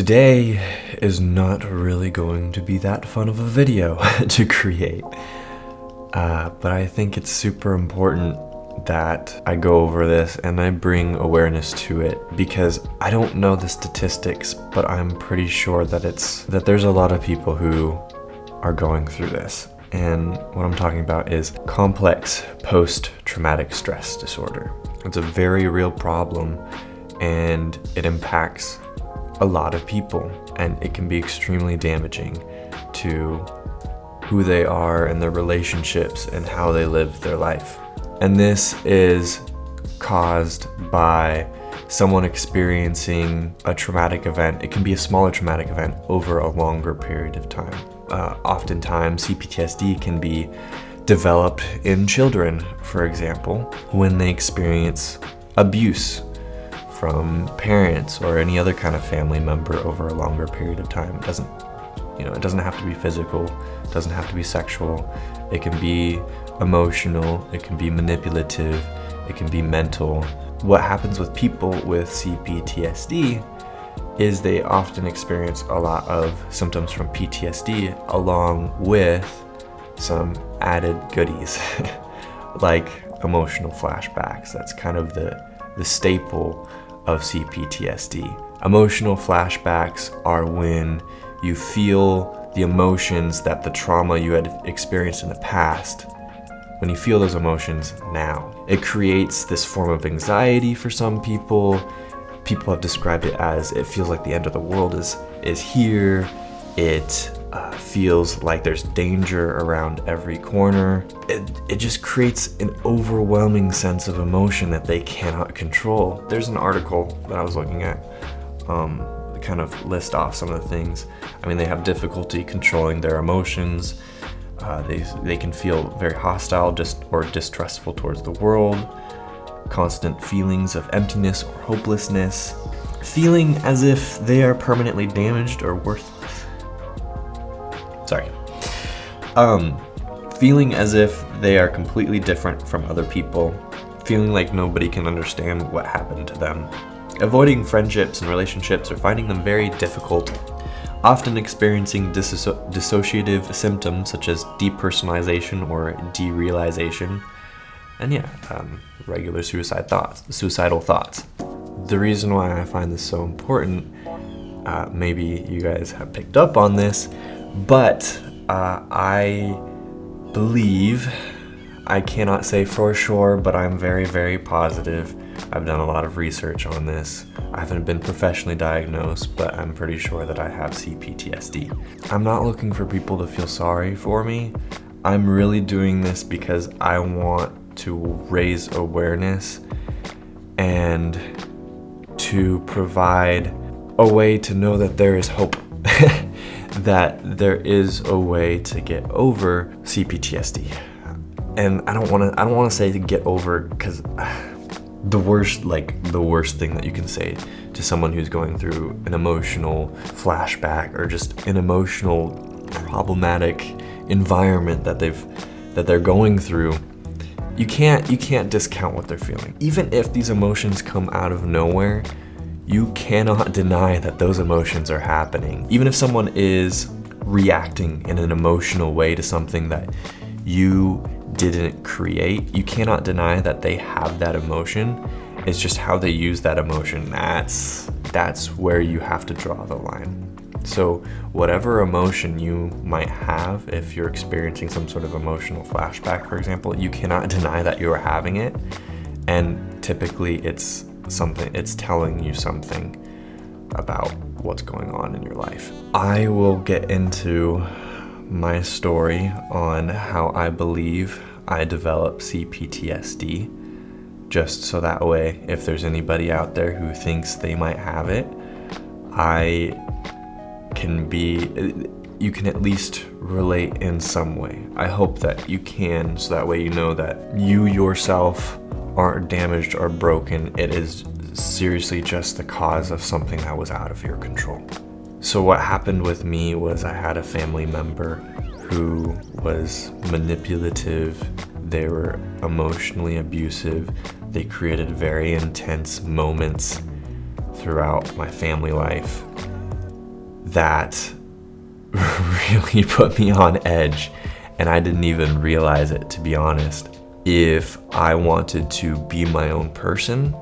Today is not really going to be that fun of a video to create, but I think it's super important that I go over this and I bring awareness to it, because I don't know the statistics, but I'm pretty sure that there's a lot of people who are going through this. And what I'm talking about is complex post-traumatic stress disorder. It's a very real problem, and it impacts a lot of people, and it can be extremely damaging to who they are and their relationships and how they live their life. And this is caused by someone experiencing a traumatic event. It can be a smaller traumatic event over a longer period of time. Oftentimes, CPTSD can be developed in children, for example, when they experience abuse from parents or any other kind of family member over a longer period of time. It doesn't have to be physical, it doesn't have to be sexual. It can be emotional, it can be manipulative, it can be mental. What happens with people with CPTSD is they often experience a lot of symptoms from PTSD along with some added goodies like emotional flashbacks. That's kind of the staple of CPTSD. Emotional flashbacks are when you feel the emotions that the trauma you had experienced in the past, when you feel those emotions now. It creates this form of anxiety for some people. People have described it as it feels like the end of the world is here. It feels like there's danger around every corner. It just creates an overwhelming sense of emotion that they cannot control. There's an article that I was looking at kind of list off some of the things. I mean, they have difficulty controlling their emotions. They can feel very hostile or distrustful towards the world. Constant feelings of emptiness or hopelessness. Feeling as if they are permanently damaged or worthless. Feeling as if they are completely different from other people, feeling like nobody can understand what happened to them, avoiding friendships and relationships or finding them very difficult, often experiencing dissociative symptoms such as depersonalization or derealization, and regular suicidal thoughts. The reason why I find this so important, maybe you guys have picked up on this, but I believe, I cannot say for sure, but I'm very, very positive. I've done a lot of research on this. I haven't been professionally diagnosed, but I'm pretty sure that I have CPTSD. I'm not looking for people to feel sorry for me. I'm really doing this because I want to raise awareness and to provide a way to know that there is hope. That there is a way to get over CPTSD. And I don't want to say to get over, because the worst thing that you can say to someone who's going through an emotional flashback or just an emotional problematic environment that they're going through, you can't discount what they're feeling. Even if these emotions come out of nowhere, you cannot deny that those emotions are happening. Even if someone is reacting in an emotional way to something that you didn't create, you cannot deny that they have that emotion. It's just how they use that emotion. That's where you have to draw the line. So whatever emotion you might have, if you're experiencing some sort of emotional flashback, for example, you cannot deny that you are having it. And typically it's telling you something about what's going on in your life. I will get into my story on how I believe I developed CPTSD, just so that way, if there's anybody out there who thinks they might have it, you can at least relate in some way. I hope that you can, so that way you know that you yourself aren't damaged or broken. It is seriously just the cause of something that was out of your control. So what happened with me was I had a family member who was manipulative. They were emotionally abusive. They created very intense moments throughout my family life. that really put me on edge, and I didn't even realize it, to be honest. If I wanted to be my own person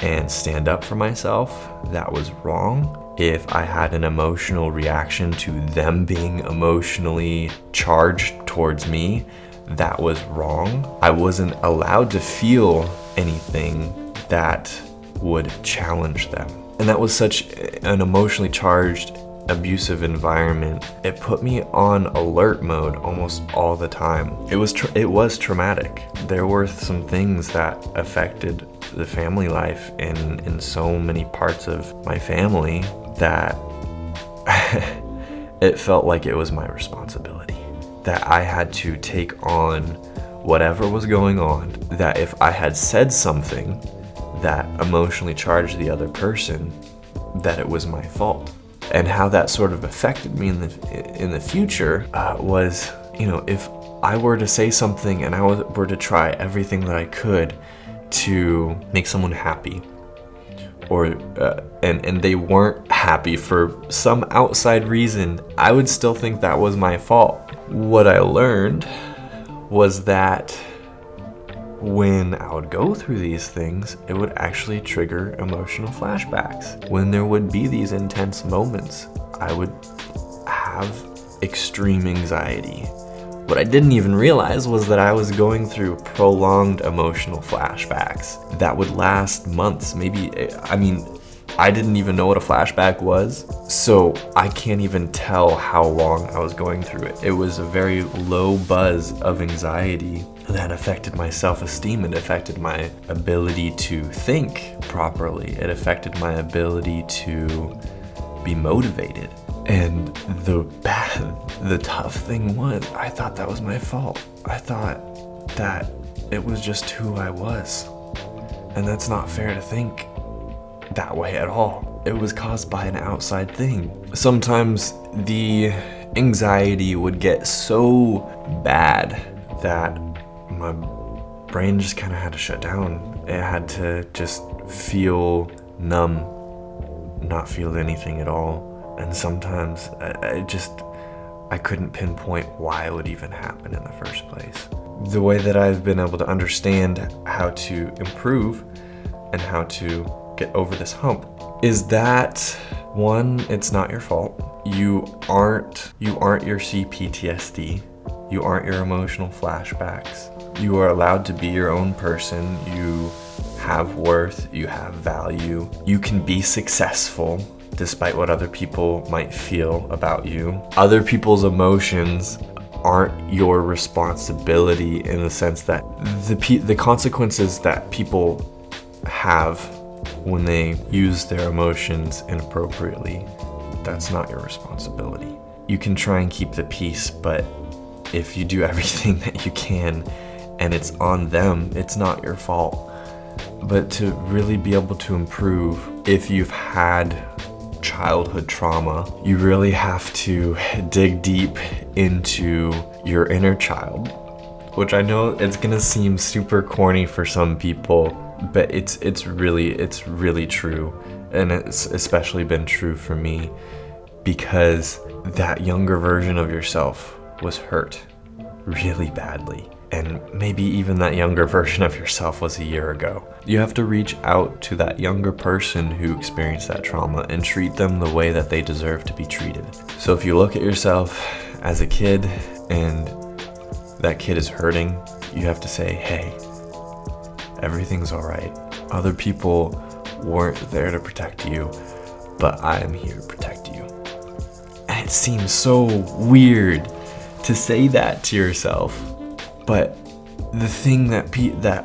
and stand up for myself, that was wrong. If I had an emotional reaction to them being emotionally charged towards me, that was wrong. I wasn't allowed to feel anything that would challenge them. And that was such an emotionally charged, abusive environment. It put me on alert mode almost all the time. It was traumatic. There were some things that affected the family life in so many parts of my family that it felt like it was my responsibility, that I had to take on whatever was going on, that if I had said something that emotionally charged the other person, that it was my fault. And how that sort of affected me in the future was, if I were to say something and I were to try everything that I could to make someone happy, or and they weren't happy for some outside reason, I would still think that was my fault. What I learned was that when I would go through these things, it would actually trigger emotional flashbacks. When there would be these intense moments, I would have extreme anxiety. What I didn't even realize was that I was going through prolonged emotional flashbacks that would last months, I didn't even know what a flashback was, so I can't even tell how long I was going through it. It was a very low buzz of anxiety that affected my self-esteem. It affected my ability to think properly. It affected my ability to be motivated. And the tough thing was, I thought that was my fault. I thought that it was just who I was. And that's not fair to think that way at all. It was caused by an outside thing. Sometimes the anxiety would get so bad that my brain just kind of had to shut down. It had to just feel numb, not feel anything at all. And sometimes I couldn't pinpoint why it would even happen in the first place. The way that I've been able to understand how to improve and how to get over this hump is that, one, it's not your fault. You aren't your CPTSD. You aren't your emotional flashbacks. You are allowed to be your own person. You have worth. You have value. You can be successful despite what other people might feel about you. Other people's emotions aren't your responsibility, in the sense that the consequences that people have when they use their emotions inappropriately, that's not your responsibility. You can try and keep the peace, but if you do everything that you can and it's on them, it's not your fault. But to really be able to improve, if you've had childhood trauma, you really have to dig deep into your inner child, which I know it's gonna seem super corny for some people, but it's really true. And it's especially been true for me, because that younger version of yourself was hurt really badly. And maybe even that younger version of yourself was a year ago. You have to reach out to that younger person who experienced that trauma and treat them the way that they deserve to be treated. So if you look at yourself as a kid and that kid is hurting, you have to say, hey, everything's all right. Other people weren't there to protect you, but I am here to protect you. And it seems so weird to say that to yourself. But the thing that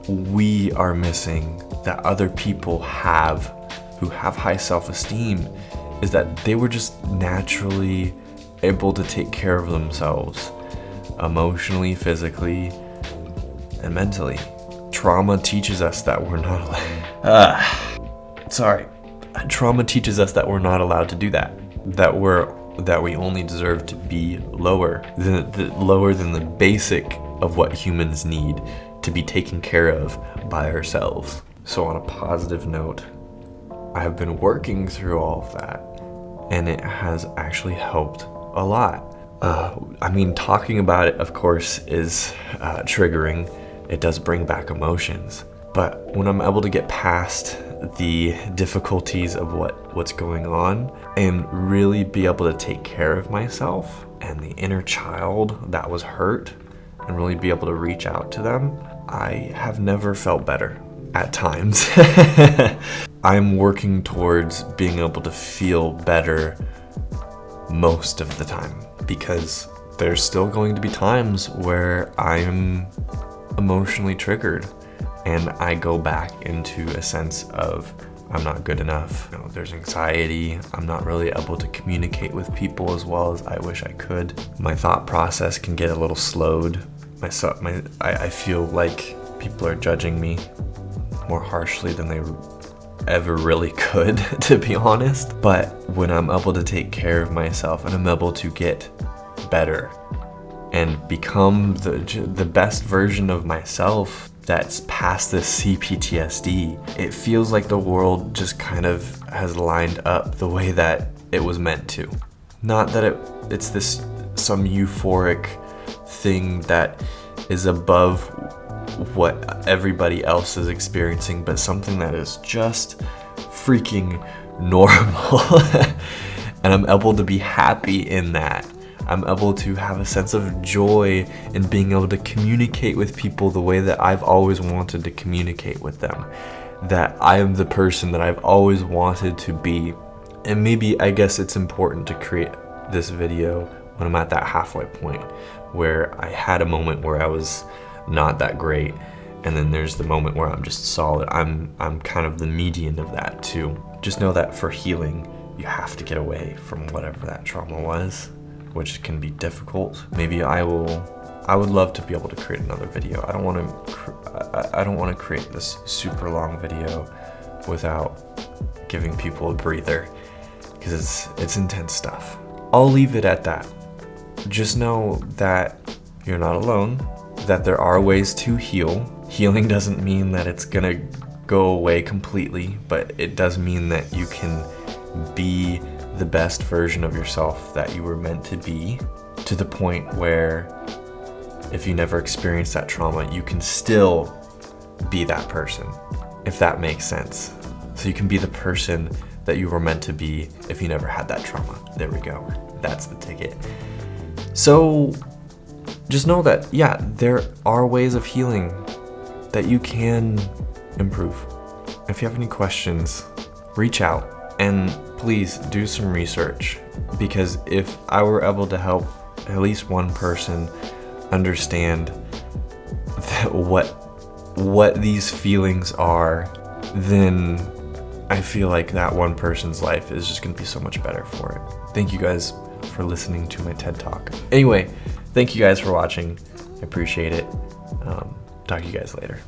we are missing, that other people have, who have high self-esteem, is that they were just naturally able to take care of themselves, emotionally, physically, and mentally. Trauma teaches us that we're not Trauma teaches us that we're not allowed to do that. That we only deserve to be lower than the basic of what humans need to be taken care of by ourselves. So on a positive note, I have been working through all of that, and it has actually helped a lot. I mean, talking about it, of course, is triggering. It does bring back emotions. But when I'm able to get past the difficulties of what's going on and really be able to take care of myself and the inner child that was hurt and really be able to reach out to them, I have never felt better at times. I'm working towards being able to feel better most of the time, because there's still going to be times where I'm emotionally triggered and I go back into a sense of I'm not good enough. You know, there's anxiety. I'm not really able to communicate with people as well as I wish I could. My thought process can get a little slowed. I feel like people are judging me more harshly than they ever really could, to be honest. But when I'm able to take care of myself and I'm able to get better and become the best version of myself that's past this CPTSD, it feels like the world just kind of has lined up the way that it was meant to. Not that it's this some euphoric thing that is above what everybody else is experiencing, but something that is just freaking normal. And I'm able to be happy in that. I'm able to have a sense of joy in being able to communicate with people the way that I've always wanted to communicate with them. That I am the person that I've always wanted to be. And maybe, I guess it's important to create this video when I'm at that halfway point where I had a moment where I was not that great, and then there's the moment where I'm just solid. I'm kind of the median of that too. Just know that for healing, you have to get away from whatever that trauma was, which can be difficult. Maybe I would love to be able to create another video. I don't want to create this super long video without giving people a breather, because it's intense stuff. I'll leave it at that. Just know that you're not alone, that there are ways to heal. Healing doesn't mean that it's gonna go away completely, but it does mean that you can be the best version of yourself that you were meant to be, to the point where if you never experienced that trauma, you can still be that person, if that makes sense. So you can be the person that you were meant to be if you never had that trauma. There we go. That's the ticket. So just know that, yeah, there are ways of healing that you can improve. If you have any questions, reach out and please do some research, because if I were able to help at least one person understand that what these feelings are, then I feel like that one person's life is just gonna be so much better for it. Thank you guys for listening to my TED Talk. Anyway, thank you guys for watching. I appreciate it. Talk to you guys later.